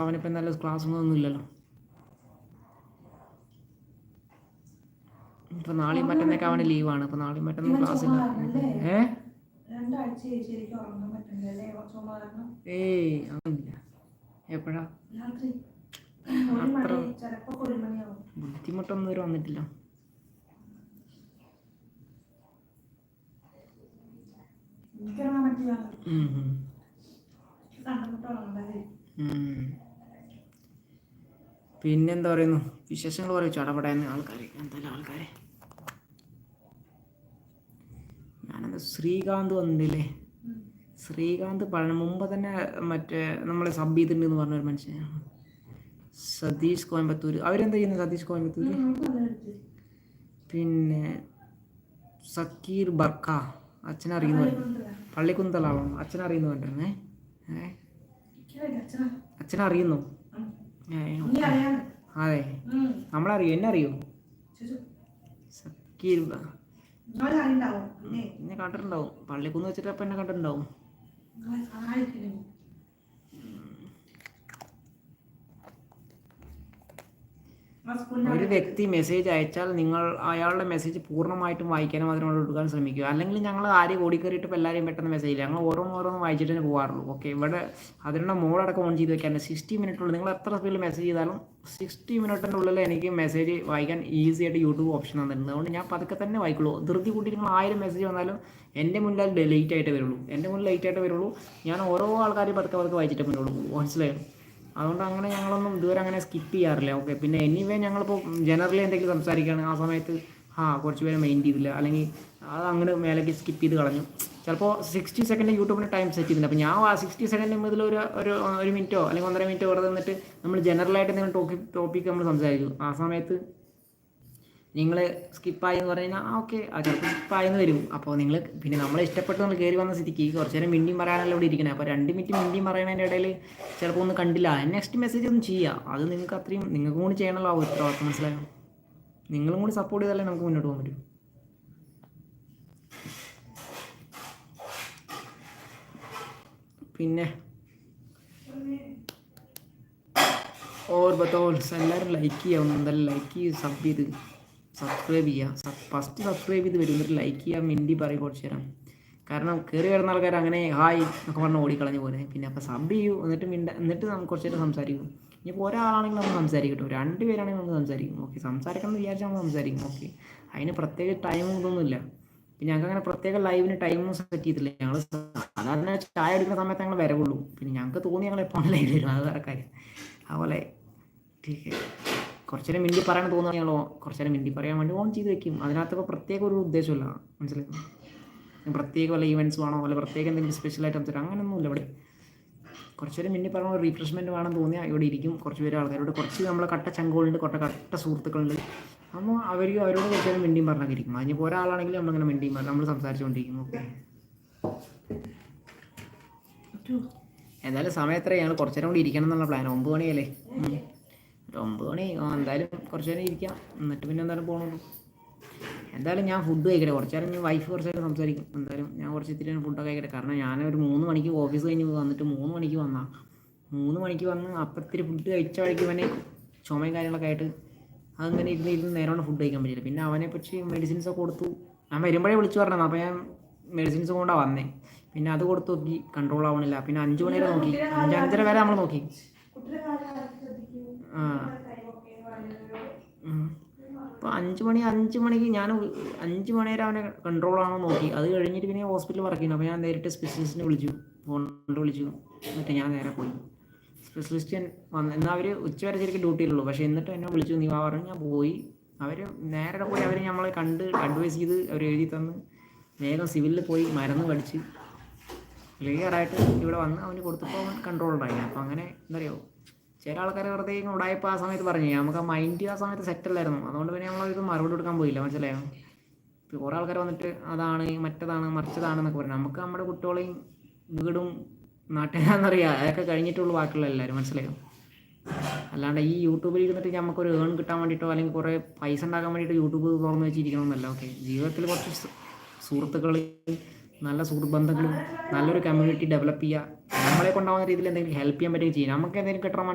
അവനിപ്പോൾ നല്ല ക്ലാസ് ഒന്നും ഇല്ലല്ലോ. ഇപ്പോൾ നാളെയും മറ്റന്നൊക്കെ അവന് ലീവാണ്. ഇപ്പോൾ നാളെയും മറ്റൊന്നും ക്ലാസ്സില്ല. ഏയ് അങ്ങനില്ല. എപ്പോഴാ അത്ര ബുദ്ധിമുട്ടൊന്നും ഇതുവരെ വന്നിട്ടില്ല. പിന്നെന്താ പറയുന്നു, വിശേഷങ്ങൾ പറയും. ചടപടയെന്ന് ആൾക്കാർ എന്തായാലും ആൾക്കാരെ. ഞാനെന്താ ശ്രീകാന്ത് വന്നില്ലേ? ശ്രീകാന്ത് മുമ്പ് തന്നെ മറ്റേ നമ്മളെ സബ് ചെയ്തിട്ടുണ്ടെന്ന് പറഞ്ഞൊരു മനുഷ്യനാണ്, സതീഷ് കോയമ്പത്തൂർ. അവരെന്താ ചെയ്യുന്നത് സതീഷ് കോയമ്പത്തൂർ? പിന്നെ സക്കീർ ബർക്ക അച്ഛനറിയുന്നു, പള്ളിക്കുന്തലാണോ അച്ഛനറിയുന്നു പറഞ്ഞേ? അച്ഛനറിയുന്നു? അതെ, നമ്മളറിയോ? എന്നെ അറിയോ? സക്കീർ എന്നെ കണ്ടിട്ടുണ്ടാവും, പള്ളിക്കുന്ന് വെച്ചിട്ട് അപ്പം എന്നെ കണ്ടിട്ടുണ്ടാവും. ഒരു വ്യക്തി മെസ്സേജ് അയച്ചാൽ നിങ്ങൾ അയാളുടെ മെസ്സേജ് പൂർണ്ണമായിട്ടും വായിക്കാനും അതിനോട് എടുക്കാൻ ശ്രമിക്കുക. അല്ലെങ്കിൽ ഞങ്ങൾ ആരെയും ഓടിക്കറിയിട്ട് ഇപ്പോൾ എല്ലാവരെയും പെട്ടെന്ന് മെസ്സേജ് ഇല്ല, ഞങ്ങൾ ഓരോന്നോരോന്ന് വായിച്ചിട്ട് തന്നെ പോകാറുള്ളൂ. ഓക്കെ, ഇവിടെ അതിനുള്ള മോഡടക്കം ഓൺ ചെയ്ത് വെക്കാൻ 60 മിനിറ്റുള്ളിൽ നിങ്ങൾ എത്ര സ്പീഡിൽ മെസ്സേജ് ചെയ്താലും 60 മിനിറ്റിൻ്റെ ഉള്ളിൽ എനിക്ക് മെസ്സേജ് വായിക്കാൻ ഈസി ആയിട്ട് യൂട്യൂബ് ഓപ്ഷൻ തന്നിട്ടുണ്ട്. അതുകൊണ്ട് ഞാൻ പതുക്കെ തന്നെ വായിക്കുള്ളൂ. ധൃതി കൂട്ടി നിങ്ങൾ 1000 മെസ്സേജ് വന്നാലും എൻ്റെ മുന്നിൽ അത് ലേറ്റ് ആയിട്ട് വരുള്ളൂ. ഞാൻ ഓരോ ആൾക്കാരെയും പതുക്കെ വായിച്ചിട്ട് മുന്നോട്ട് പോകും. മനസ്സിലായോ? അതുകൊണ്ട് അങ്ങനെ ഞങ്ങളൊന്നും ഇതുവരെ അങ്ങനെ സ്കിപ്പ് ചെയ്യാറില്ല. ഓക്കെ, പിന്നെ എനിവേ ഞങ്ങളിപ്പോൾ ജനറലി എന്തെങ്കിലും സംസാരിക്കുകയാണ്, ആ സമയത്ത് കുറച്ച് പേര് മൈൻഡ് ചെയ്തില്ല, അല്ലെങ്കിൽ അത് അങ്ങനെ മേലേക്ക് സ്കിപ്പ് ചെയ്ത് കളഞ്ഞു. ചിലപ്പോൾ 60 സെക്കൻഡ് യൂട്യൂബിന് ടൈം സെറ്റ് ചെയ്തിട്ടുണ്ട്. അപ്പോൾ ഞാൻ ആ 60 സെക്കൻഡ് മുതൽ ഒരു മിനിറ്റോ അല്ലെങ്കിൽ 1.5 മിനിറ്റോ വെറുതെ നിന്നിട്ട് നമ്മൾ ജനറലായിട്ട് എന്തെങ്കിലും ടോപ്പിക്ക് നമ്മൾ സംസാരിക്കും. ആ സമയത്ത് നിങ്ങൾ സ്കിപ്പായി എന്ന് പറഞ്ഞു കഴിഞ്ഞാൽ ഓക്കെ, ചിലപ്പോൾ സ്കിപ്പായെന്ന് വരും. അപ്പോൾ നിങ്ങൾ പിന്നെ നമ്മളെ ഇഷ്ടപ്പെട്ട് നമ്മൾ കയറി വന്ന സ്ഥിതിക്ക് കുറച്ച് നേരം മിണ്ടിയും പറയാനല്ല ഇവിടെ ഇരിക്കണേ. അപ്പോൾ 2 മിനിറ്റ് മിണ്ടിയും പറയുന്നതിൻ്റെ ഇടയിൽ ചിലപ്പോൾ ഒന്നും കണ്ടില്ല, നെക്സ്റ്റ് മെസ്സേജ് ഒന്നും ചെയ്യുക. അത് നിങ്ങൾക്ക് അത്രയും നിങ്ങൾക്കും കൂടി ചെയ്യണമല്ലോ ആ ഉത്തരവാദിത്വം. മനസ്സിലായോ? നിങ്ങളും കൂടി സപ്പോർട്ട് ചെയ്താലേ നമുക്ക് മുന്നോട്ട് പോകാൻ പറ്റും. പിന്നെ എല്ലാവരും ലൈക്ക് ചെയ്യാവുന്ന, എന്തായാലും ലൈക്ക് ചെയ്ത് സബ്സ്ക്രൈബ് ചെയ്യുക. ഫസ്റ്റ് സബ്സ്ക്രൈബ് ചെയ്ത് വരും, എന്നിട്ട് ലൈക്ക് ചെയ്യുക, മിണ്ടി പറയും കുറച്ച് നേരം. കാരണം കയറി വരുന്ന ആൾക്കാർ അങ്ങനെ ഹായ് എന്നൊക്കെ പറഞ്ഞ് ഓടിക്കളഞ്ഞ് പോലെ. പിന്നെ അപ്പോൾ സബ് ചെയ്യൂ, എന്നിട്ട് നമുക്ക് കുറച്ച് നേരം സംസാരിക്കും. ഇനിയിപ്പോൾ ഒരാളാണെങ്കിൽ നമ്മൾ സംസാരിക്കും കേട്ടോ, 2 പേരാണെങ്കിൽ നമ്മൾ സംസാരിക്കും. ഓക്കെ, സംസാരിക്കണം എന്ന് വിചാരിച്ചാൽ നമ്മൾ സംസാരിക്കും. ഓക്കെ, അതിന് പ്രത്യേക ടൈമും ഇതൊന്നുമില്ല. പിന്നെ ഞങ്ങൾക്ക് അങ്ങനെ പ്രത്യേക ലൈവിന് ടൈമും സെറ്റ് ചെയ്തിട്ടില്ല. ഞങ്ങൾ സാധാരണ ചായ എടുക്കുന്ന സമയത്ത് ഞങ്ങൾ വരവുള്ളൂ. പിന്നെ ഞങ്ങൾക്ക് തോന്നി ഞങ്ങൾ എപ്പോൾ ലൈവ് വരും, അത് വേറെ കാര്യം. അതുപോലെ കുറച്ച് നേരം മിണ്ടി പറയാൻ തോന്നുക, ഞങ്ങൾ കുറച്ച് നേരം മിണ്ടി പറയാൻ വേണ്ടി ഓൺ ചെയ്ത് വെക്കും. അതിനകത്തൊക്കെ പ്രത്യേക ഒരു ഉദ്ദേശമില്ല, മനസ്സിലാക്കും? പ്രത്യേക വല്ല ഈവൻറ്റ്സ് വേണോ, വല്ല പ്രത്യേക എന്തെങ്കിലും സ്പെഷ്യലായിട്ട് സംസാരിക്കും, അങ്ങനെയൊന്നുമില്ല. ഇവിടെ കുറച്ച് നേരം മിണ്ടി പറഞ്ഞ ഒരു റീഫ്രഷ്മെൻറ്റ് വേണം തോന്നിയാൽ ഇവിടെ ഇരിക്കും. കുറച്ച് പേര് ആൾക്കാരോട് കുറച്ച് നമ്മളെ കട്ട ചങ്കുകളുണ്ട്, കട്ട സുഹൃത്തുക്കളുണ്ട്. അപ്പോൾ അവരോട് കുറച്ച് നേരം മിണ്ടിയും പറഞ്ഞൊക്കെ ഇരിക്കും. അതിനിപ്പോൾ ഒരാളാണെങ്കിലും നമ്മളിങ്ങനെ മിണ്ടിയും പറഞ്ഞ് നമ്മൾ സംസാരിച്ചുകൊണ്ടിരിക്കും. ഓക്കെ, എന്തായാലും സമയം എത്ര? ഞങ്ങൾ കുറച്ച് നേരം കൂടി ഇരിക്കണം എന്നുള്ള പ്ലാൻ. 9 മണിയല്ലേ? 9 മണി എന്തായാലും കുറച്ച് നേരം ഇരിക്കാം, എന്നിട്ട് പിന്നെ എന്തായാലും പോകണുള്ളൂ. എന്തായാലും ഞാൻ ഫുഡ് കഴിക്കട്ടെ. കുറച്ച് നേരം ഞാൻ വൈഫ് കുറച്ച് നേരം സംസാരിക്കും. എന്തായാലും ഞാൻ കുറച്ച് ഇത്തിരി ഫുഡൊക്കെ കഴിക്കട്ടെ. കാരണം ഞാനൊരു 3 മണിക്ക് ഓഫീസ് കഴിഞ്ഞ് വന്നിട്ട് 3 മണിക്ക് വന്ന് അപ്പം ഇത്തിരി ഫുഡ് കഴിച്ച വഴിക്ക് അവനെ ചുമയും കാര്യങ്ങളൊക്കെ ആയിട്ട് അങ്ങനെ ഇരുന്ന് നേരോണം ഫുഡ് കഴിക്കാൻ പറ്റില്ല. പിന്നെ അവനെ പറ്റി മെഡിസിൻസൊക്കെ കൊടുത്തു. ഞാൻ വരുമ്പോഴേ വിളിച്ചു പറഞ്ഞത്. അപ്പോൾ ഞാൻ മെഡിസിൻസ് കൊണ്ടാണ് വന്നേ. പിന്നെ അത് കൊടുത്ത് നോക്കി, കൺട്രോൾ ആവണില്ല. പിന്നെ 5 മണി വരെ നോക്കി, 5:30 വരെ നമ്മൾ നോക്കി. അപ്പോൾ 5 മണിക്ക് ഞാൻ 5 മണി വരെ അവനെ കൺട്രോൾ ആണോ നോക്കി. അത് കഴിഞ്ഞിട്ട് പിന്നെ ഹോസ്പിറ്റലിൽ വർക്ക് ചെയ്യുന്നു. അപ്പോൾ ഞാൻ നേരിട്ട് സ്പെഷ്യലിസ്റ്റിനെ വിളിച്ചു. എന്നിട്ട് ഞാൻ നേരെ പോയി. സ്പെഷ്യലിസ്റ്റ് എന്നാൽ അവർ ഉച്ചവരെ ശരിക്കും ഡ്യൂട്ടിയിലുള്ളൂ. പക്ഷേ എന്നിട്ട് എന്നെ വിളിച്ചു, നീ പറഞ്ഞു. ഞാൻ പോയി. അവർ നേരെ പോയി അവർ നമ്മളെ കണ്ട് അഡ്വൈസ് ചെയ്ത് അവർ എഴുതി തന്ന് വേഗം സിവിലിൽ പോയി മരുന്ന് കടിച്ച് ക്ലിയറായിട്ട് ഇവിടെ വന്ന് അവന് കൊടുത്തപ്പോൾ അവൻ കൺട്രോൾ ഉണ്ടായി. അപ്പോൾ അങ്ങനെ എന്താ പറയുക, ചില ആൾക്കാർ വെറുതെ ഉടായപ്പോൾ ആ സമയത്ത് പറഞ്ഞു, നമുക്ക് ആ മൈൻഡ് ആ സമയത്ത് സെറ്റല്ലായിരുന്നു. അതുകൊണ്ട് പിന്നെ നമ്മളൊരു മറുപടി കൊടുക്കാൻ പോയില്ല, മനസ്സിലായോ? ഇപ്പോൾ കുറേ ആൾക്കാർ വന്നിട്ട് അതാണ് മറ്റതാണ് മറിച്ചതാണെന്നൊക്കെ പറഞ്ഞു. നമുക്ക് നമ്മുടെ കുട്ടികളെയും വീടും നാട്ടുകാരെന്നറിയാം, അതൊക്കെ കഴിഞ്ഞിട്ടുള്ളൂ ബാക്കിയുള്ള എല്ലാവരും, മനസ്സിലായോ? അല്ലാണ്ട് ഈ യൂട്യൂബിൽ ഇരുന്നിട്ട് നമുക്കൊരു ഏൺ കിട്ടാൻ വേണ്ടിയിട്ടോ അല്ലെങ്കിൽ കുറേ പൈസ ഉണ്ടാക്കാൻ വേണ്ടിയിട്ട് യൂട്യൂബ് തുറന്ന് വെച്ചിരിക്കണമെന്നല്ല. ഓക്കെ, ജീവിതത്തിൽ കുറച്ച് സുഹൃത്തുക്കൾ, നല്ല സുഹൃത്ത് ബന്ധങ്ങളും നല്ലൊരു കമ്മ്യൂണിറ്റി ഡെവലപ്പ് ചെയ്യുക, നമ്മളെ കൊണ്ടാവുന്ന രീതിയിൽ എന്തെങ്കിലും ഹെൽപ്പ് ചെയ്യാൻ പറ്റുകയും ചെയ്യും. നമുക്ക് എന്തെങ്കിലും കിട്ടണം